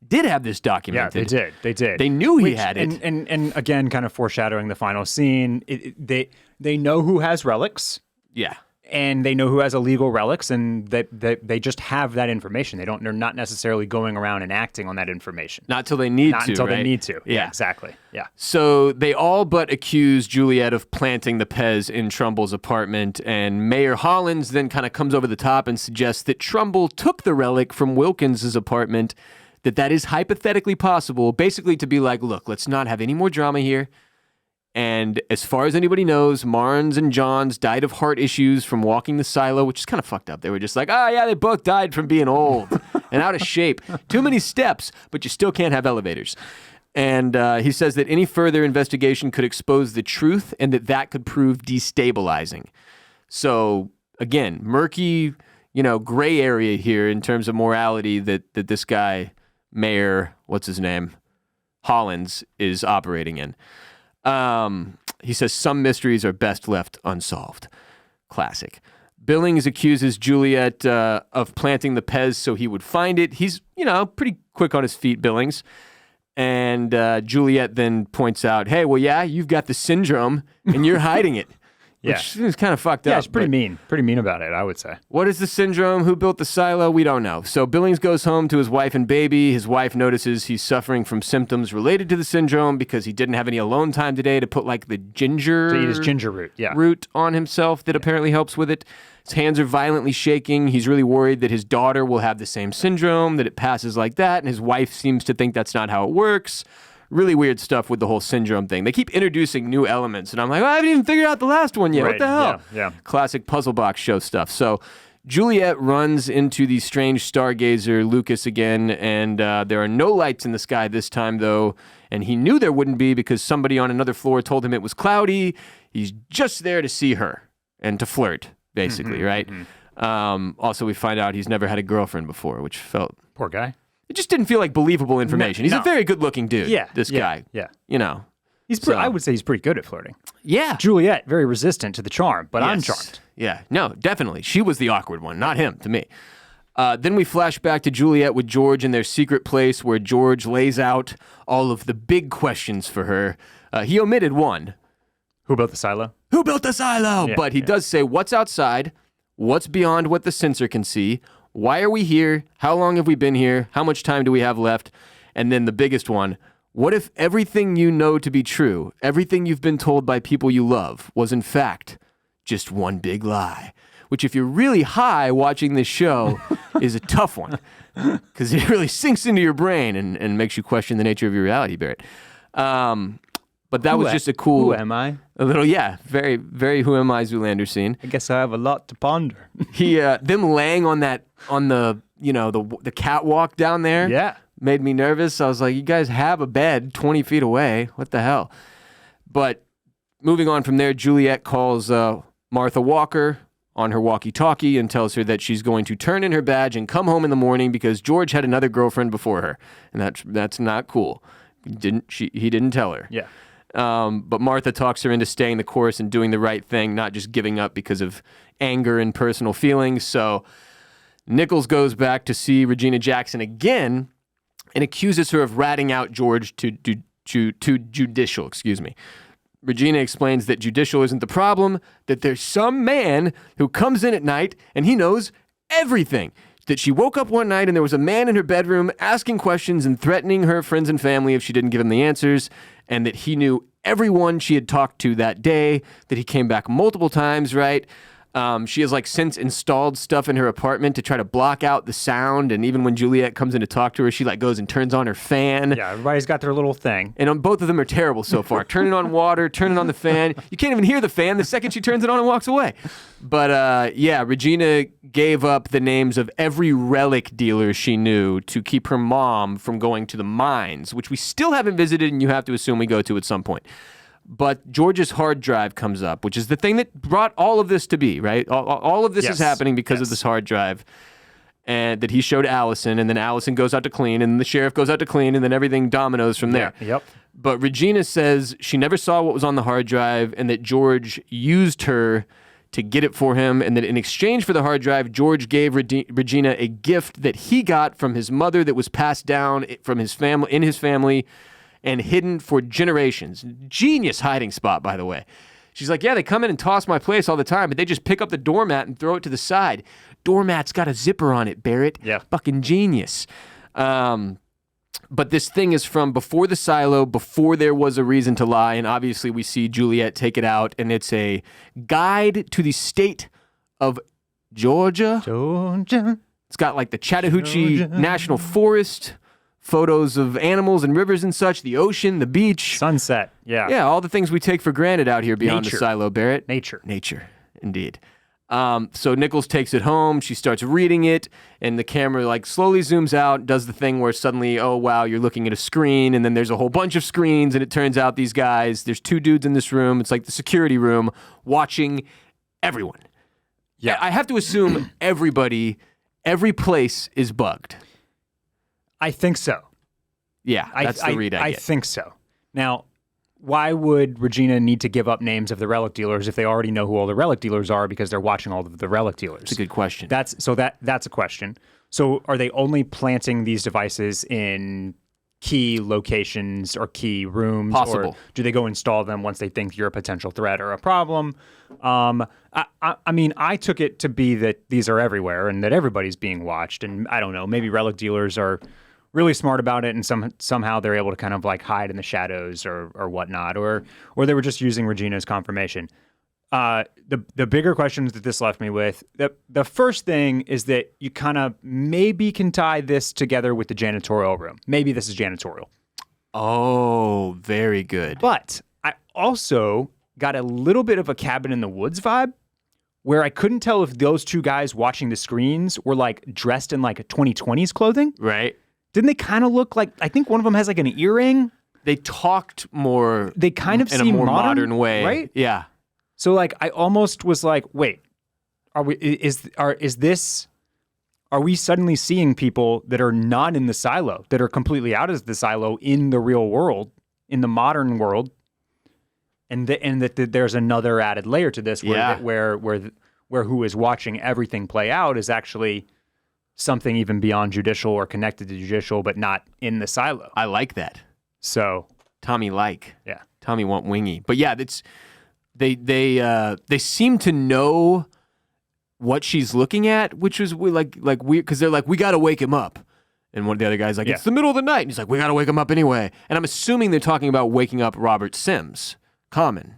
did have this documented. Yeah, they did. They knew he had it. And again, kind of foreshadowing the final scene, they know who has relics. Yeah. And they know who has illegal relics, and that they just have that information. They're not necessarily going around and acting on that information. Not till they need to. Not until right? they need to. Yeah, exactly. Yeah. So they all but accuse Juliet of planting the Pez in Trumbull's apartment, and Mayor Hollins then kind of comes over the top and suggests that Trumbull took the relic from Wilkins's apartment, that is hypothetically possible, basically to be like, look, let's not have any more drama here. And as far as anybody knows, Marnes and Johns died of heart issues from walking the silo, which is kind of fucked up. They were just like, oh, yeah, they both died from being old and out of shape. Too many steps, but you still can't have elevators. And he says that any further investigation could expose the truth and that could prove destabilizing. So, again, murky, gray area here in terms of morality that this guy, Mayor, what's his name, Hollins, is operating in. He says some mysteries are best left unsolved. Classic. Billings accuses Juliet of planting the Pez so he would find it. He's, pretty quick on his feet, Billings. And Juliet then points out, hey, well, yeah, you've got the syndrome and you're hiding it. Yeah. Which is kind of fucked up. Yeah, it's pretty mean. Pretty mean about it, I would say. What is the syndrome? Who built the silo? We don't know. So Billings goes home to his wife and baby. His wife notices he's suffering from symptoms related to the syndrome because he didn't have any alone time today to put like the ginger... To eat his ginger root, yeah. ...root on himself that apparently helps with it. His hands are violently shaking. He's really worried that his daughter will have the same syndrome, that it passes like that, and his wife seems to think that's not how it works. Really weird stuff with the whole syndrome thing. They keep introducing new elements, and I'm like, I haven't even figured out the last one yet. Right. What the hell? Yeah. Classic puzzle box show stuff. So Juliet runs into the strange stargazer, Lucas, again, and there are no lights in the sky this time, though, and he knew there wouldn't be because somebody on another floor told him it was cloudy. He's just there to see her and to flirt, basically, right? Mm-hmm. Also, we find out he's never had a girlfriend before, which felt... Poor guy. It just didn't feel like believable information. He's a very good-looking dude, this guy. Yeah. I would say he's pretty good at flirting. Yeah. Juliet, very resistant to the charm, but I'm charmed. Yeah. No, definitely. She was the awkward one, not him, to me. Then we flash back to Juliet with George in their secret place where George lays out all of the big questions for her. He omitted one. Who built the silo? Who built the silo? Yeah, but he does say what's outside, what's beyond what the sensor can see, why are we here, how long have we been here, how much time do we have left, and then the biggest one, what if everything you know to be true, everything you've been told by people you love, was in fact just one big lie? Which if you're really high watching this show is a tough one because it really sinks into your brain and makes you question the nature of your reality, Barrett. But that was just a cool... Who am I? A little, very, very who am I Zoolander scene. I guess I have a lot to ponder. Them laying on the catwalk down there made me nervous. I was like, you guys have a bed 20 feet away. What the hell? But moving on from there, Juliet calls Martha Walker on her walkie-talkie and tells her that she's going to turn in her badge and come home in the morning because George had another girlfriend before her. And that's not cool. He didn't tell her. Yeah. But Martha talks her into staying the course and doing the right thing, not just giving up because of anger and personal feelings. So Nichols goes back to see Regina Jackson again and accuses her of ratting out George to judicial. Regina explains that judicial isn't the problem, that there's some man who comes in at night and he knows everything. That she woke up one night and there was a man in her bedroom asking questions and threatening her friends and family if she didn't give him the answers, and that he knew everyone she had talked to that day, that he came back multiple times, right? She has since installed stuff in her apartment to try to block out the sound, and even when Juliet comes in to talk to her, she goes and turns on her fan. Yeah, everybody's got their little thing. And both of them are terrible so far. Turning on water, turning on the fan. You can't even hear the fan the second she turns it on and walks away. But Regina gave up the names of every relic dealer she knew to keep her mom from going to the mines, which we still haven't visited and you have to assume we go to at some point. But George's hard drive comes up, which is the thing that brought all of this to be, right? All of this is happening because of this hard drive, and that he showed Allison, and then Allison goes out to clean, and the sheriff goes out to clean, and then everything dominoes from there. Yep. But Regina says she never saw what was on the hard drive, and that George used her to get it for him, and that in exchange for the hard drive, George gave Regina a gift that he got from his mother that was passed down from his family, in his family, and hidden for generations. Genius hiding spot, by the way. She's like, yeah, they come in and toss my place all the time, but they just pick up the doormat and throw it to the side. Doormat's got a zipper on it, Barrett. Yeah. Fucking genius. But this thing is from before the silo, before there was a reason to lie, and obviously we see Juliet take it out, and it's a guide to the state of Georgia. It's got like the Chattahoochee National Forest, photos of animals and rivers and such, the ocean, the beach. Sunset, yeah. Yeah, all the things we take for granted out here beyond the silo, Barrett. Nature, indeed. So Nichols takes it home. She starts reading it, and the camera like slowly zooms out, does the thing where suddenly, oh wow, you're looking at a screen, and then there's a whole bunch of screens, and it turns out these guys, there's two dudes in this room. It's like the security room watching everyone. Yeah, I have to assume every place is bugged. I think so. Yeah, that's the read I get. I think so. Now, why would Regina need to give up names of the relic dealers if they already know who all the relic dealers are because they're watching all of the relic dealers? That's a good question. That's a question. So are they only planting these devices in key locations or key rooms? Possible. Or do they go install them once they think you're a potential threat or a problem? I mean, I took it to be that these are everywhere and that everybody's being watched. And I don't know, maybe relic dealers are really smart about it, and somehow they're able to kind of like hide in the shadows or whatnot, or they were just using Regina's confirmation. The bigger questions that this left me with, the first thing is that you kind of maybe can tie this together with the janitorial room. Maybe this is janitorial. Oh, very good. But I also got a little bit of a cabin in the woods vibe, where I couldn't tell if those two guys watching the screens were like dressed in like a 2020s clothing. Right. Didn't they kind of look like, I think one of them has like an earring. They talked more. They kind of in seem a more modern way. Right? Yeah. So like, I almost was like, wait, are we suddenly seeing people that are not in the silo, that are completely out of the silo in the real world, in the modern world? And that there's another added layer to this where who is watching everything play out is actually something even beyond judicial or connected to judicial, but not in the silo. I like that. So Tommy yeah. Tommy want wingy. But yeah, it's they seem to know what she's looking at, which is like weird, because they're like, we got to wake him up. And one of the other guys like, it's the middle of the night. And he's like, we got to wake him up anyway. And I'm assuming they're talking about waking up Robert Sims. Common.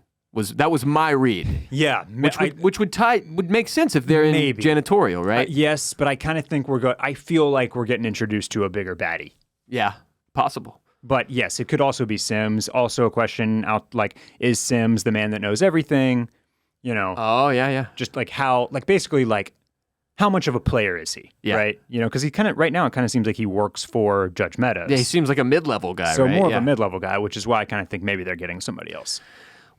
That was my read. Yeah. Which would make sense if they're in janitorial, right? Yes, but I kind of think I feel like we're getting introduced to a bigger baddie. Yeah, possible. But yes, it could also be Sims. Also a question out, like, is Sims the man that knows everything? You know. Oh, yeah. Just like how much of a player is he? Yeah. Right? You know, because he right now it kind of seems like he works for Judge Meadows. Yeah, he seems like a mid-level guy, so right? more of a mid-level guy, which is why I kind of think maybe they're getting somebody else.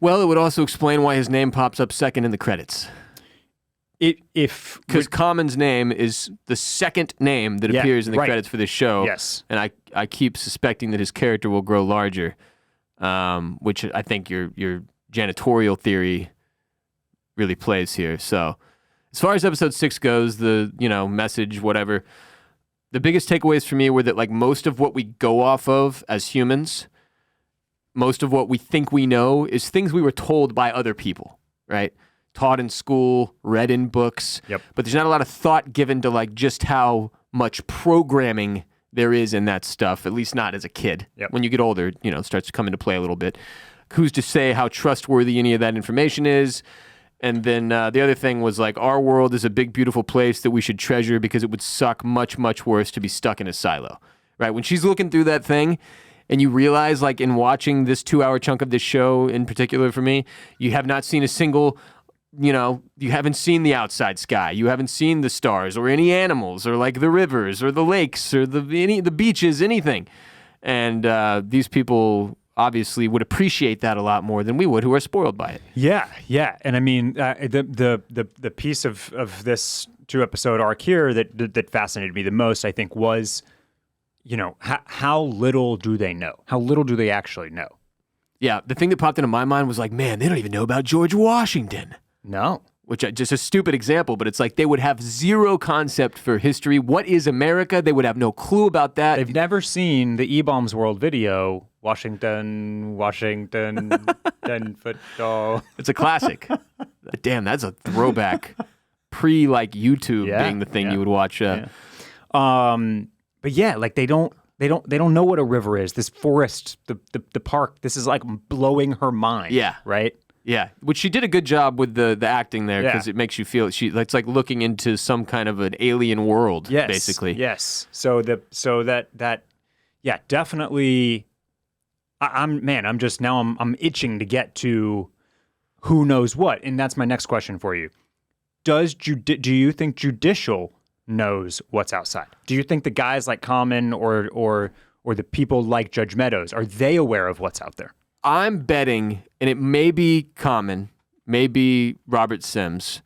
Well, it would also explain why his name pops up second in the credits. Because Common's name is the second name that appears in the credits for this show. Yes. And I keep suspecting that his character will grow larger, which I think your janitorial theory really plays here. So as far as episode 6 goes, the message, whatever, the biggest takeaways for me were that like most of what we go off of as humans, most of what we think we know is things we were told by other people, right? Taught in school, read in books. Yep. But there's not a lot of thought given to like just how much programming there is in that stuff, at least not as a kid. Yep. When you get older, it starts to come into play a little bit. Who's to say how trustworthy any of that information is? And then the other thing was like, our world is a big, beautiful place that we should treasure because it would suck much, much worse to be stuck in a silo, right? When she's looking through that thing, and you realize, like, in watching this 2-hour chunk of this show in particular for me, you have not seen a single, you haven't seen the outside sky. You haven't seen the stars or any animals or, like, the rivers or the lakes or the beaches, anything. And these people obviously would appreciate that a lot more than we would, who are spoiled by it. Yeah. And I mean, the piece of this 2-episode arc here that fascinated me the most, I think, was, how little do they know? How little do they actually know? Yeah, the thing that popped into my mind was like, man, they don't even know about George Washington. No. Which just a stupid example, but it's like they would have zero concept for history. What is America? They would have no clue about that. They've never seen the E-Bombs World video, Washington, 10-foot tall. It's a classic. Damn, that's a throwback. YouTube being the thing you would watch. But yeah, like they don't know what a river is. This forest, the park. This is like blowing her mind. Yeah. Right. Yeah, which she did a good job with the acting there, because it makes you feel it's like looking into some kind of an alien world, basically. Yes. So that definitely. I'm itching to get to who knows what, and that's my next question for you. Do you think Judicial knows what's outside? Do you think the guys like Common or the people like Judge Meadows, are they aware of what's out there? I'm betting, and it may be Common, maybe Robert Sims.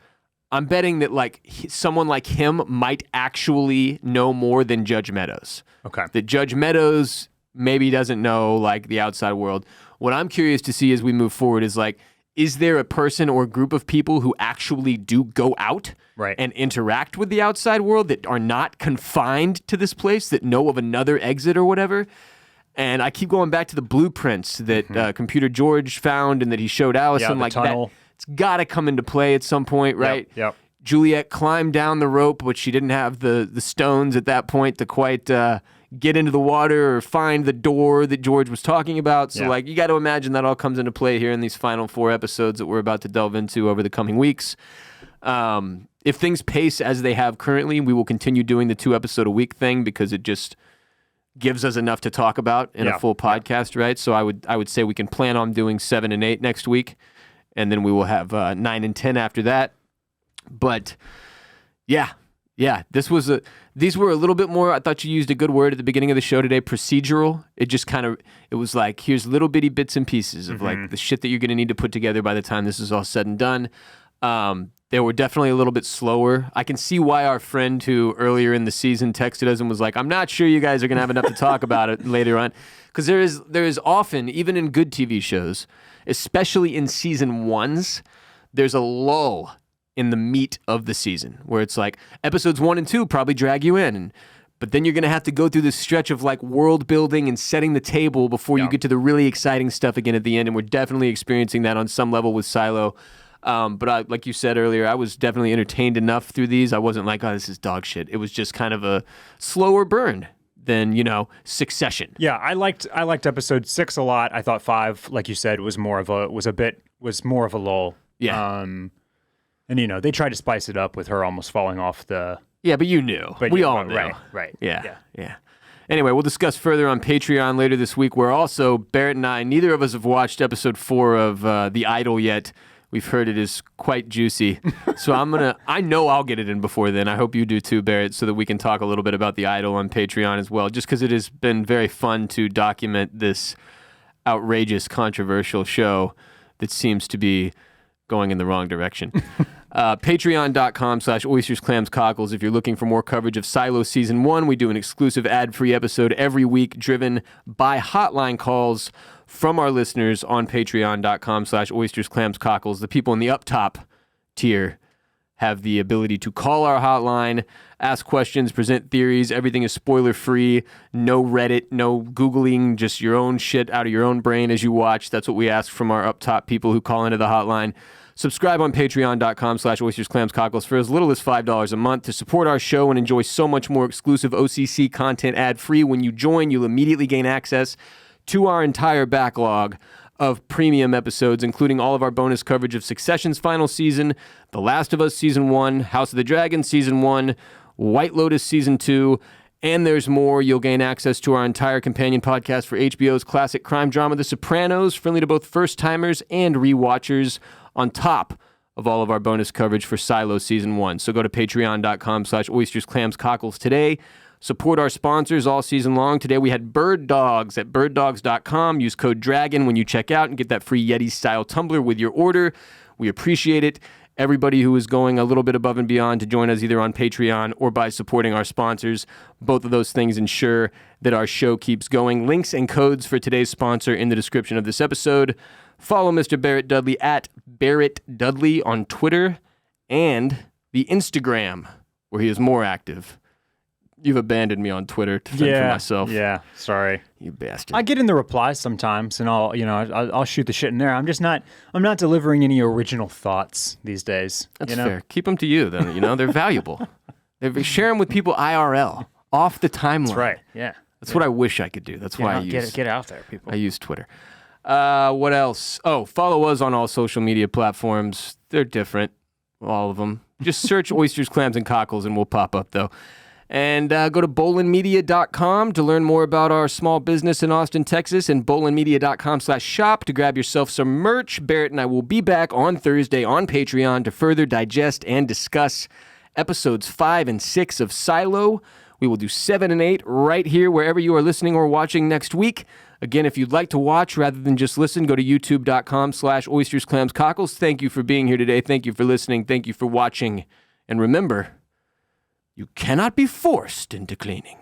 I'm betting that someone like him might actually know more than Judge Meadows. Okay. That Judge Meadows maybe doesn't know the outside world. What I'm curious to see as we move forward is there a person or a group of people who actually do go out and interact with the outside world, that are not confined to this place, that know of another exit or whatever? And I keep going back to the blueprints that Computer George found and that he showed Allison. The tunnel. That, it's got to come into play at some point, right? Yep. Juliet climbed down the rope, but she didn't have the stones at that point to quite get into the water or find the door that George was talking about. So, you got to imagine that all comes into play here in these final 4 episodes that we're about to delve into over the coming weeks. If things pace as they have currently, we will continue doing the 2-episode-a-week thing, because it just gives us enough to talk about in a full podcast, right? So I would say we can plan on doing 7 and 8 next week, and then we will have 9 and 10 after that. But these were a little bit more, I thought you used a good word at the beginning of the show today, procedural. It just it was like, here's little bitty bits and pieces of the shit that you're going to need to put together by the time this is all said and done. They were definitely a little bit slower. I can see why our friend who earlier in the season texted us and was like, I'm not sure you guys are going to have enough to talk about it later on. Because there is often, even in good TV shows, especially in season 1s, there's a lull in the meat of the season where it's like episodes 1 and 2 probably drag you in. But then you're going to have to go through this stretch of world building and setting the table before you get to the really exciting stuff again at the end. And we're definitely experiencing that on some level with Silo. But like you said earlier, I was definitely entertained enough through these. I wasn't like, oh, this is dog shit. It was just kind of a slower burn than, Succession. Yeah, I liked episode 6 a lot. I thought 5, like you said, was more of a lull. Yeah. And they tried to spice it up with her almost falling off the. Yeah, but you knew. We all knew. Right. Yeah. Anyway, we'll discuss further on Patreon later this week, where also Barrett and I, neither of us have watched episode 4 of The Idol yet. We've heard it is quite juicy. So I know I'll get it in before then. I hope you do too, Barrett, so that we can talk a little bit about The Idol on Patreon as well, just because it has been very fun to document this outrageous, controversial show that seems to be going in the wrong direction. Patreon.com/oysters, clams, cockles. If you're looking for more coverage of Silo Season 1, we do an exclusive ad-free episode every week driven by hotline calls from our listeners on patreon.com/oysters, clams, cockles. The people in the up top tier have the ability to call our hotline, ask questions, present theories. Everything is spoiler-free. No Reddit, no Googling, just your own shit out of your own brain as you watch. That's what we ask from our up top people who call into the hotline. Subscribe on patreon.com/oysters, clams, cockles for as little as $5 a month to support our show and enjoy so much more exclusive OCC content ad-free. When you join, you'll immediately gain access to our entire backlog of premium episodes, including all of our bonus coverage of Succession's final season, The Last of Us Season 1, House of the Dragon Season 1, White Lotus Season 2, and there's more. You'll gain access to our entire companion podcast for HBO's classic crime drama, The Sopranos, friendly to both first-timers and rewatchers, on top of all of our bonus coverage for Silo Season 1. So go to patreon.com/oysters, clams, cockles today Support our sponsors all season long. Today we had Bird Dogs at birddogs.com. Use code DRAGON when you check out and get that free Yeti-style tumbler with your order. We appreciate it. Everybody who is going a little bit above and beyond to join us either on Patreon or by supporting our sponsors. Both of those things ensure that our show keeps going. Links and codes for today's sponsor in the description of this episode. Follow Mr. Barrett Dudley at Barrett Dudley on Twitter and the Instagram, where he is more active. You've abandoned me on Twitter to fend for myself. Yeah, sorry. You bastard. I get in the replies sometimes, and I'll shoot the shit in there. I'm not delivering any original thoughts these days. That's fair. Keep them to you, then. They're valuable. Share them with people IRL, off the timeline. That's right. Yeah. That's what I wish I could do. That's why I get out there, people. I use Twitter. What else? Oh, follow us on all social media platforms. They're different, all of them. Just search Oysters, Clams, and Cockles, and we'll pop up, though. And go to bolinmedia.com to learn more about our small business in Austin, Texas, and bolinmedia.com/shop to grab yourself some merch. Barrett and I will be back on Thursday on Patreon to further digest and discuss episodes 5 and 6 of Silo. We will do 7 and 8 right here wherever you are listening or watching next week. Again, if you'd like to watch rather than just listen, go to youtube.com/Oysters, Clams, Cockles. Thank you for being here today. Thank you for listening. Thank you for watching. And remember, you cannot be forced into cleaning.